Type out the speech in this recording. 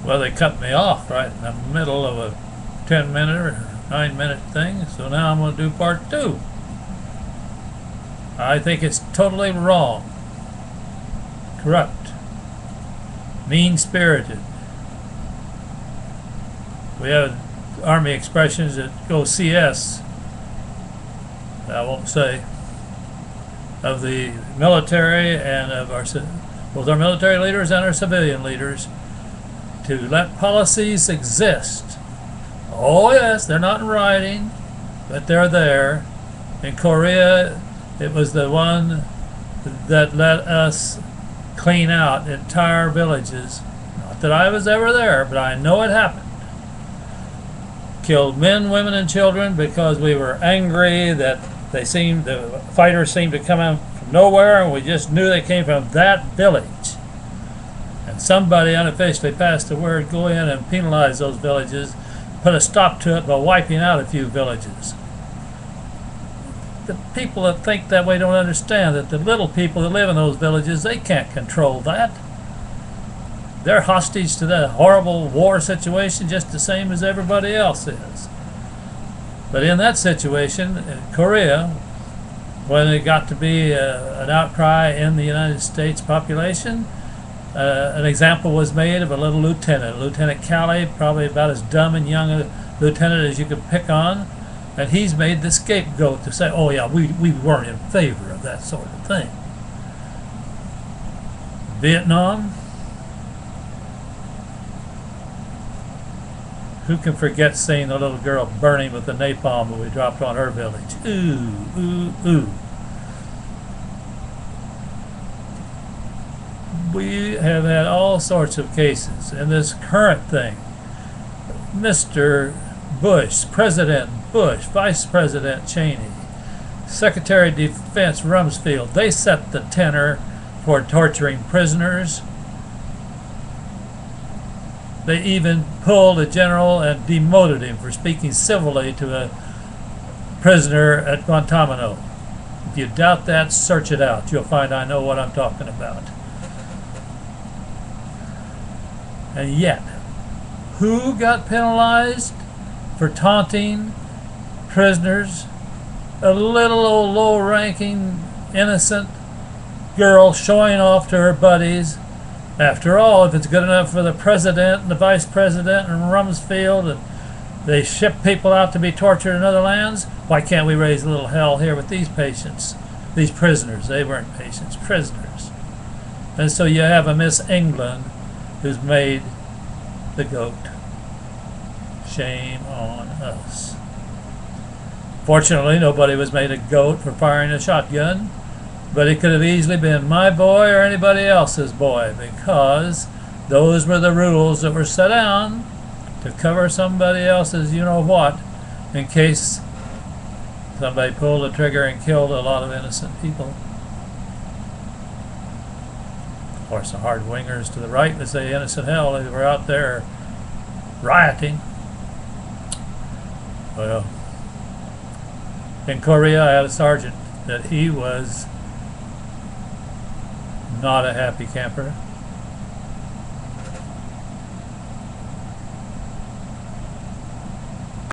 Well, they cut me off right in the middle of a 10-minute or 9-minute thing, so now I'm going to do part 2. I think it's totally wrong, corrupt, mean-spirited. We have Army expressions that go CS, I won't say, of the military and of both our military leaders and our civilian leaders, to let policies exist. Oh yes, they're not in writing, but they're there. In Korea, it was the one that let us clean out entire villages. Not that I was ever there, but I know it happened. Killed men, women, and children because we were angry that the fighters seemed to come out from nowhere, and we just knew they came from that village. And somebody unofficially passed the word, go in and penalize those villages, put a stop to it by wiping out a few villages. The people that think that way don't understand that the little people that live in those villages, they can't control that. They're hostage to that horrible war situation just the same as everybody else is. But in that situation, in Korea, when it got to be an outcry in the United States population, an example was made of a little lieutenant, Lieutenant Calley, probably about as dumb and young a lieutenant as you could pick on, and he's made the scapegoat to say, oh yeah, we weren't in favor of that sort of thing. Vietnam, who can forget seeing the little girl burning with the napalm when we dropped on her village? Ooh, ooh, ooh. We have had all sorts of cases in this current thing. Mr. Bush, President Bush, Vice President Cheney, Secretary of Defense Rumsfeld, they set the tenor for torturing prisoners. They even pulled a general and demoted him for speaking civilly to a prisoner at Guantanamo. If you doubt that, search it out. You'll find I know what I'm talking about. And yet, who got penalized for taunting prisoners? A little old low-ranking, innocent girl showing off to her buddies. After all, if it's good enough for the president and the vice president and Rumsfeld, and they ship people out to be tortured in other lands, why can't we raise a little hell here with these patients, these prisoners? They weren't patients, prisoners. And so you have a Miss England who's made the goat. Shame on us. Fortunately, nobody was made a goat for firing a shotgun. But it could have easily been my boy or anybody else's boy, because those were the rules that were set down to cover somebody else's you-know-what in case somebody pulled the trigger and killed a lot of innocent people. Of course, the hard-wingers to the right would say innocent hell. They were out there rioting. Well, in Korea, I had a sergeant that he was not a happy camper.